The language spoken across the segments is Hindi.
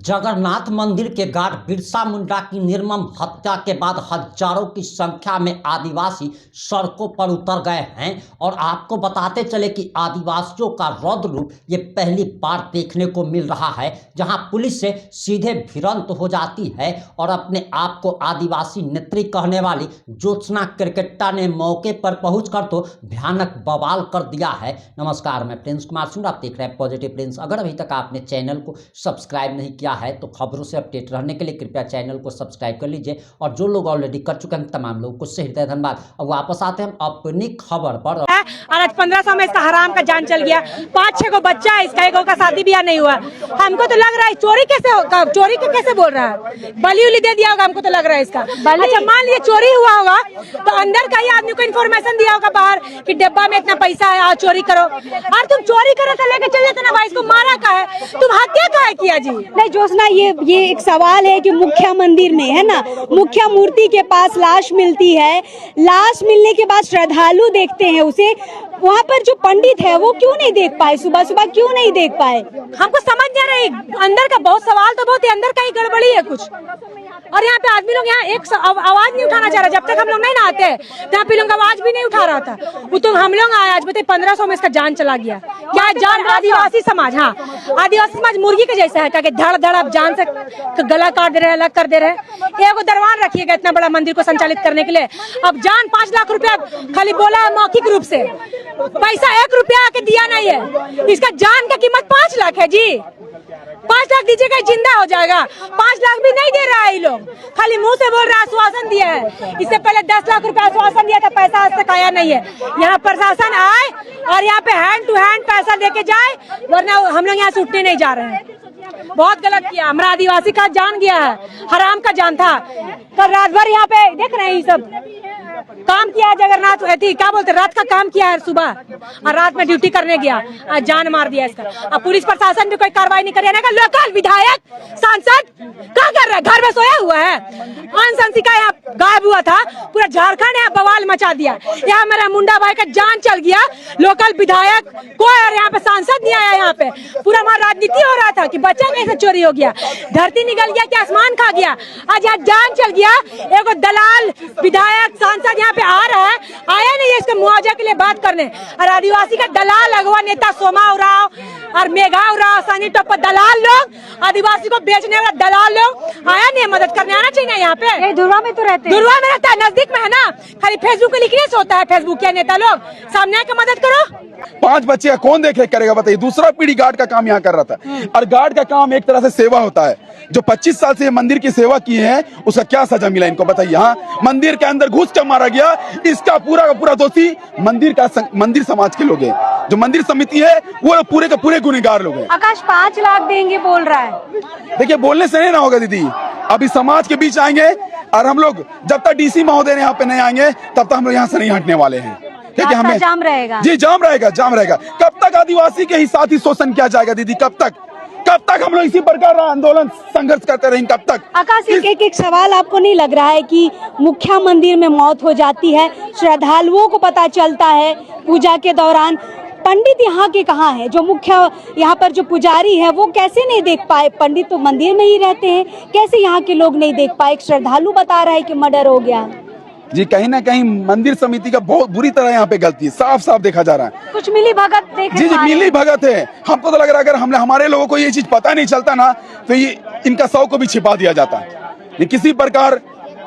जगन्नाथ मंदिर के गार्ड बिरसा मुंडा की निर्मम हत्या के बाद हजारों की संख्या में आदिवासी सड़कों पर उतर गए हैं। और आपको बताते चले कि आदिवासियों का रौद्र रूप ये पहली बार देखने को मिल रहा है, जहां पुलिस से सीधे भिड़ंत हो जाती है। और अपने आप को आदिवासी नेत्री कहने वाली ज्योत्सना क्रिकेटा ने मौके पर पहुंचकर तो भयानक बवाल कर दिया है। नमस्कार, मैं प्रिंस कुमार सिंह, आप देख रहे हैं पॉजिटिव प्रिंस। अगर अभी तक आपने चैनल को सब्सक्राइब नहीं किया है तो खबरों से अपडेट रहने के लिए कृपया चैनल को सब्सक्राइब कर लीजिए। और जो लोग ऑलरेडी कर चुके हैं तमाम लोगों को हृदय धन्यवाद। अब वापस आते हैं अपनी खबर पर। और आज 1500 में इसका हराम का जान चल गया। 5-6 को बच्चा है इसका, एक का शादी ब्याह नहीं हुआ। हमको तो लग रहा है चोरी कैसे बोल रहा है, बलि उली दे दिया होगा हमको तो लग रहा है इसका। अच्छा मान लीजिए चोरी हुआ होगा तो अंदर का ही आदमी को इन्फॉर्मेशन दिया होगा बाहर कि डिब्बा में इतना पैसा है, आओ चोरी करो। और तुम चोरी करो तो लेके चल जाते ना भाई, इसको मारा का है, तुम हत्या का है किया जी। नहीं ज्योत्सना, ये एक सवाल है कि मुख्य मंदिर में है ना, मुख्य मूर्ति के पास लाश मिलती है, लाश मिलने के बाद श्रद्धालु देखते हैं उसे, वहाँ पर जो पंडित है वो क्यों नहीं देख पाए, सुबह सुबह क्यों नहीं देख पाए? हमको समझ नहीं आ रही। अंदर का बहुत सवाल तो बहुत है, अंदर का ही गड़बड़ी है कुछ। और यहाँ पे आदमी लोग यहाँ एक आवाज नहीं उठाना चाह रहा। जब तक हम लोग नहीं ना आते यहाँ पे लोग आवाज भी नहीं उठा रहा था। वो तो हम लोग आए, आज बताइए 1500 में इसका जान चला गया। क्या जान? आदिवासी समाज, हाँ आदिवासी समाज मुर्गी के जैसा है, क्या धड़ धड़ अब जान से गला काट दे रहे, अलग कर दे रहे। एगो दरबार रखिएगा इतना बड़ा मंदिर को संचालित करने के लिए, अब जान 5 लाख रुपया खाली बोला है मौखिक रूप से, पैसा 1 रुपया आके दिया नहीं है। इसका जान का कीमत 5 लाख है जी। 5 लाख दीजिएगा जिंदा हो जाएगा। 5 लाख भी नहीं दे रहा है ये लोग, खाली मुंह से बोल रहा है, आश्वासन दिया है। इससे पहले 10 लाख रुपया आश्वासन दिया था, पैसा आज तक आया नहीं है। यहाँ प्रशासन आए और यहाँ पे हैंड टू हैंड पैसा देके जाए, वरना हम लोग यहाँ से उठने नहीं जा रहे हैं। बहुत गलत किया, हमारा आदिवासी का जान गया है, हराम का जान था। कल रात भर यहाँ पे देख रहे हैं ये सब काम किया है। जगन्नाथ क्या बोलते, रात का काम किया है सुबह, और रात में ड्यूटी करने गया, आज जान मार दिया इसका। अब पुलिस प्रशासन भी कोई कार्रवाई नहीं कर रहा है। लोकल विधायक सांसद क्या कर रहा है, घर में सोया हुआ है। अनसंसिका यहाँ गायब हुआ था, पूरा झारखंड यहाँ बवाल मचा दिया। यहाँ मेरा मुंडा भाई का जान चल गया, लोकल विधायक कोई और यहाँ पे सांसद नहीं आया। यहाँ पे पूरा हमारा राजनीति हो रहा था कि बच्चा कैसे चोरी हो गया, धरती निकल गया कि आसमान खा गया। आज यहाँ जान चल गया। एगो दलाल विधायक सांसद यहाँ पे आ रहा है, आया नहीं है इसके मुआवजा के लिए बात करने। और आदिवासी का दलाल अगवा नेता सोमा उराव और मेघा उराव, सनी टप्पा दलाल लोग, आदिवासी को बेचने वाला दलाल लोग आया नहीं है, मदद करने आना चाहिए ना। यहाँ पे दुर्वा में तो रहते हैं, दुर्वा में रहता है, नजदीक में है ना। खाली फेसबुक पे लिखने से होता है, फेसबुक के नेता लोग सामने आकर मदद करो। 5 बच्चे का कौन देख रेख करेगा बताइए। दूसरा पीढ़ी गार्ड का काम यहाँ कर रहा था, और गार्ड का काम एक तरह से सेवा होता है। जो 25 साल से मंदिर की सेवा की है उसका क्या सजा मिला इनको बताइए। हाँ, मंदिर के अंदर घुस कर मारा गया, इसका पूरा का पूरा दोषी मंदिर समाज के लोग हैं। जो मंदिर समिति है वो पूरे के पूरे गुनहगार लोग हैं। आकाश 5 लाख देंगे बोल रहा है। देखिए बोलने से नहीं ना होगा दीदी, अभी समाज के बीच आएंगे और हम लोग जब तक डीसी महोदय यहाँ पे नहीं आएंगे तब तक हम लोग यहाँ से नहीं हटने वाले हैं। ठीक है, हमें जाम रहेगा जी, जाम रहेगा। कब तक आदिवासी के ही साथ ही शोषण किया जाएगा दीदी? कब तक हम लोग इसी प्रकार आंदोलन संघर्ष करते रहेंगे? कब तक? आकाश एक सवाल आपको नहीं लग रहा है कि मुख्य मंदिर में मौत हो जाती है, श्रद्धालुओं को पता चलता है पूजा के दौरान, पंडित यहाँ के कहाँ हैं? जो मुख्य यहाँ पर जो पुजारी है वो कैसे नहीं देख पाए? पंडित तो मंदिर में ही रहते हैं, कैसे यहाँ के लोग नहीं देख पाए? एक श्रद्धालु बता रहा है कि मर्डर हो गया जी। कहीं ना कहीं मंदिर समिति का बहुत बुरी तरह यहाँ पे गलती है, साफ देखा जा रहा है। कुछ मिली भगत देख जी मिली भगत है। हमको तो लग रहा है अगर हमारे लोगों को ये चीज पता नहीं चलता ना तो ये इनका 100 को भी छिपा दिया जाता। ये किसी प्रकार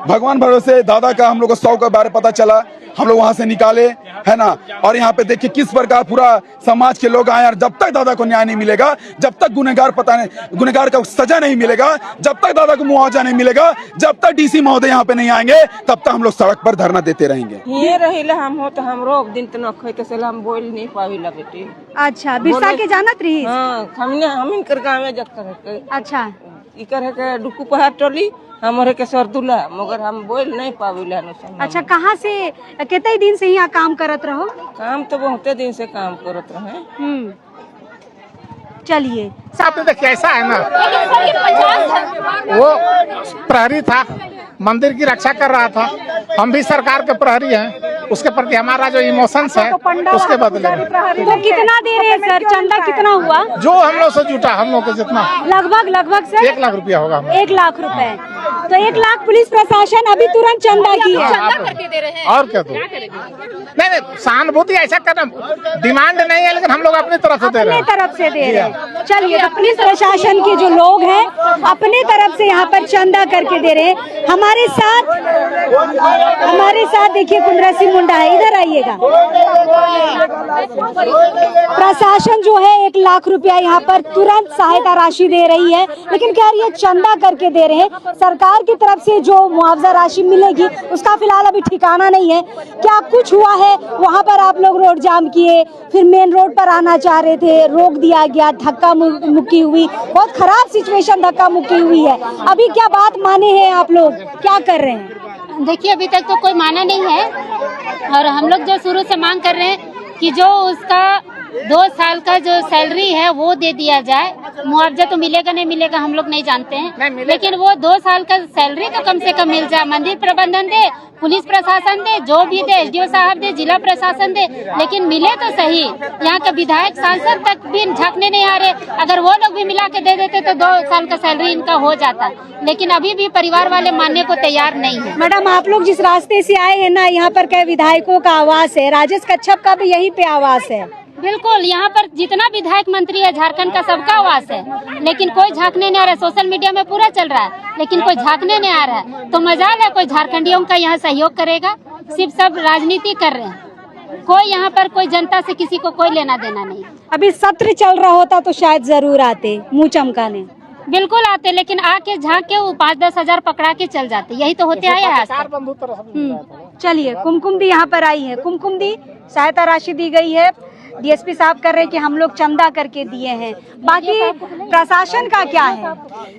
भगवान भरोसे दादा का हम लोग को 100 के बारे पता चला, हम लोग वहां से निकाले है ना। और यहाँ पे देखिए किस प्रकार पूरा समाज के लोग आए। और जब तक दादा को न्याय नहीं मिलेगा, जब तक गुनहगार का सजा नहीं मिलेगा, जब तक दादा को मुआवजा नहीं मिलेगा, जब तक डीसी महोदय यहाँ पे नहीं आएंगे, तब तक हम लोग सड़क पर धरना देते रहेंगे। ये रहिला हम हो तो हमरो दिन तो नखैते से हम बोल नहीं पाविला बेटी। अच्छा, बिरसा के जानत रही? हां, हम इनकर गांव में जत करे। अच्छा, इकर है के डुकू पहाड़ टोली हमरे के सरदुला, मगर हम बोल नहीं पाविला न। अच्छा, कहाँ से कितने दिन से यहाँ काम करत रहो? काम तो बहुते दिन से काम करत रहे। चलिए साथ में कैसा है ना, वो प्रहरी था, मंदिर की रक्षा कर रहा था। हम भी सरकार के प्रहरी हैं, उसके प्रति हमारा जो इमोशंस है उसके बदले में। तो कितना दे रहे हैं सर, चंदा कितना हुआ? जो हम लोग से जुटा, हम लोग को जितना लगभग सर 1 लाख रुपया होगा। 1 लाख रुपए। तो 1 लाख पुलिस प्रशासन अभी तुरंत चंदा की है। और क्या दो? नहीं, सहानुभूति ऐसा करना डिमांड नहीं है, लेकिन हम लोग अपनी तरफ से दे रहे हैं। अपने तरफ से दे रहे हैं। चलिए, तो पुलिस प्रशासन के जो लोग हैं अपने तरफ से यहाँ पर चंदा करके दे रहे हैं। हमारे साथ देखिए कुंद्रा सिंह मुंडा है, इधर आइएगा। प्रशासन जो है 1 लाख रुपया यहाँ पर तुरंत सहायता राशि दे रही है, लेकिन कह रही है चंदा करके दे रहे हैं। सरकार की तरफ से जो मुआवजा राशि मिलेगी उसका फिलहाल अभी ठिकाना नहीं है। क्या कुछ हुआ है? वहाँ पर आप लोग रोड जाम किए, फिर मेन रोड पर आना चाह रहे थे, रोक दिया गया, धक्का मुक्की हुई, बहुत खराब सिचुएशन धक्का मुक्की हुई है। अभी क्या बात माने हैं आप लोग, क्या कर रहे हैं? देखिए, अभी तक तो कोई माना नहीं है, और हम लोग जो शुरू से मांग कर रहे हैं कि जो उसका 2 साल का जो सैलरी है वो दे दिया जाए। मुआवजा तो मिलेगा नहीं मिलेगा हम लोग नहीं जानते हैं, लेकिन वो 2 साल का सैलरी तो कम से कम मिल जाए। मंदिर प्रबंधन दे, पुलिस प्रशासन दे, जो भी दे, एसडीओ साहब दे, जिला प्रशासन दे, लेकिन मिले तो सही। यहाँ के विधायक सांसद तक भी झांकने नहीं आ रहे। अगर वो लोग भी मिला के दे देते तो 2 साल का सैलरी इनका हो जाता, लेकिन अभी भी परिवार वाले मानने को तैयार नहीं है। मैडम, आप लोग जिस रास्ते से आए हैं ना, यहाँ पर कई विधायकों का आवास है, राजेश कच्छप का भी यहीं पे आवास है। बिल्कुल, यहाँ पर जितना विधायक मंत्री है झारखंड का सबका आवास है, लेकिन कोई झांकने नहीं आ रहा है। सोशल मीडिया में पूरा चल रहा है, लेकिन कोई झांकने नहीं आ रहा है। तो मजाल है कोई झारखंडियों का यहाँ सहयोग करेगा? सिर्फ सब राजनीति कर रहे हैं। कोई यहाँ पर कोई जनता से किसी को कोई लेना देना नहीं। अभी सत्र चल रहा होता तो शायद जरूर आते, मुँह चमकाने। बिल्कुल आते, लेकिन आके झांक के वो 5-10 हजार पकड़ा के चल जाते। यही तो होते आया है। चलिए, कुमकुम दी यहाँ पर आई है। कुमकुम दी, सहायता राशि दी गई है, डीएसपी साहब कर रहे हैं कि हम लोग चंदा करके दिए हैं। बाकी प्रशासन का क्या है?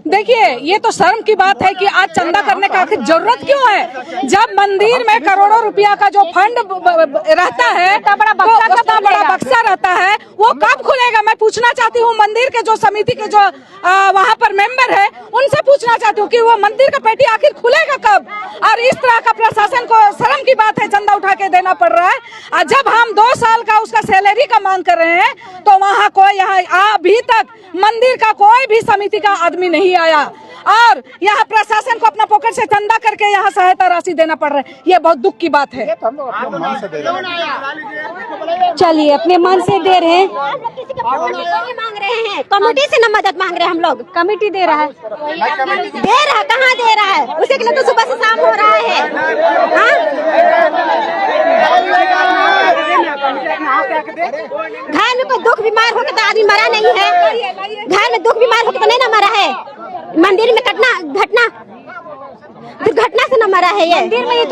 देखिए, ये तो शर्म की बात है कि आज चंदा करने का आखिर जरूरत क्यों है? जब मंदिर में करोड़ों रुपया का जो फंड रहता है, इतना बड़ा बक्सा रहता है, वो कब खुलेगा? मैं पूछना चाहती हूँ मंदिर के जो समिति के जो वहाँ पर मेंबर है, उनसे पूछना चाहती हूँ कि वो मंदिर का पेटी आखिर खुलेगा कब? और इस तरह का प्रशासन को शर्म की बात है, चंदा उठा के देना पड़ रहा है। और जब हम 2 साल का उसका सैलरी का मांग कर रहे हैं, तो वहाँ कोई यहाँ अभी तक मंदिर का कोई भी समिति का आदमी नहीं आया, और यहाँ प्रशासन को अपना पॉकेट से चंदा करके यहाँ सहायता राशि देना पड़ रहा है। ये बहुत दुख की बात है। चलिए, अपने मन से दे रहे हैं। मांग रहे हैं, कमेटी से न मदद मांग रहे हैं हम लोग। कमेटी दे रहा है, कहाँ दे रहा है? उसी के लिए तो सुबह से शाम हो रहा है। घर में कोई दुख बीमार हो के तो आदमी मरा नहीं है। घर में दुख बीमार हो के तो नहीं ना मरा है। मंदिर में दुर्घटना से न मरा है ये। मंदिर में